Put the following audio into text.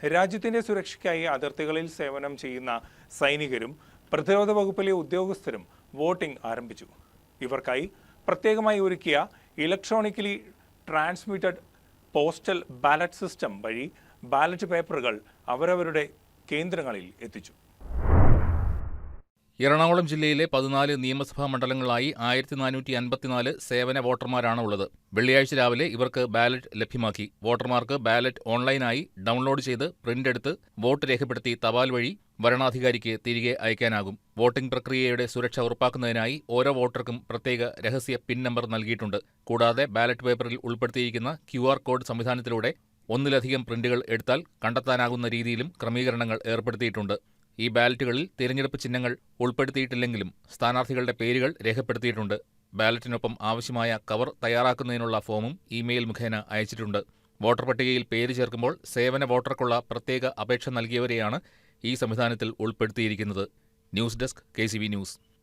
രാജ്യത്തിന്റെ സുരക്ഷയ്ക്കായി അതിർത്തികളിൽ സേവനം ചെയ്യുന്ന സൈനികരും പ്രതിരോധ വകുപ്പിലെ ഉദ്യോഗസ്ഥരും വോട്ടിംഗ് ആരംഭിച്ചു. ഇവർക്കായി പ്രത്യേകമായി ഒരുക്കിയ electronically transmitted postal ballot system വഴി ബാലറ്റ് പേപ്പറുകൾ അവരവരുടെ കേന്ദ്രങ്ങളിൽ എത്തിച്ചു. എറണാകുളം ജില്ലയിലെ 14 നിയമസഭാ മണ്ഡലങ്ങളായി 1454 സേവന വോട്ടർമാരാണ് ഉള്ളത്. വെള്ളിയാഴ്ച രാവിലെ ഇവർക്ക് ബാലറ്റ് ലഭ്യമാക്കി. വോട്ടർമാർക്ക് ബാലറ്റ് ഓൺലൈനായി ഡൗൺലോഡ് ചെയ്ത് പ്രിന്റ് എടുത്ത് വോട്ട് രേഖപ്പെടുത്തി തപാൽ വഴി വരണാധികാരിക്ക് തിരികെ അയക്കാനാകും. വോട്ടിംഗ് പ്രക്രിയയുടെ സുരക്ഷ ഉറപ്പാക്കുന്നതിനായി ഓരോ വോട്ടർക്കും പ്രത്യേക രഹസ്യ പിൻ നമ്പർ നൽകിയിട്ടുണ്ട്. കൂടാതെ ബാലറ്റ് പേപ്പറിൽ ഉൾപ്പെടുത്തിയിരിക്കുന്ന QR കോഡ് സംവിധാനത്തിലൂടെ ഒന്നിലധികം പ്രിന്റുകൾ എടുത്താൽ കണ്ടെത്താനാകുന്ന രീതിയിലും ക്രമീകരണങ്ങൾ ഏർപ്പെടുത്തിയിട്ടുണ്ട്. ഈ ബാലറ്റുകളിൽ തിരഞ്ഞെടുപ്പ് ചിഹ്നങ്ങൾ ഉൾപ്പെടുത്തിയിട്ടില്ലെങ്കിലും സ്ഥാനാർത്ഥികളുടെ പേരുകൾ രേഖപ്പെടുത്തിയിട്ടുണ്ട്. ബാലറ്റിനൊപ്പം ആവശ്യമായ കവർ തയ്യാറാക്കുന്നതിനുള്ള ഫോമും ഇമെയിൽ മുഖേന അയച്ചിട്ടുണ്ട്. വോട്ടർ പട്ടികയിൽ പേര് ചേർക്കുമ്പോൾ സേവന വോട്ടർക്കുള്ള പ്രത്യേക അപേക്ഷ നൽകിയവരെയാണ് ഈ സംവിധാനത്തിൽ ഉൾപ്പെടുത്തിയിരിക്കുന്നത്. News desk KCV news.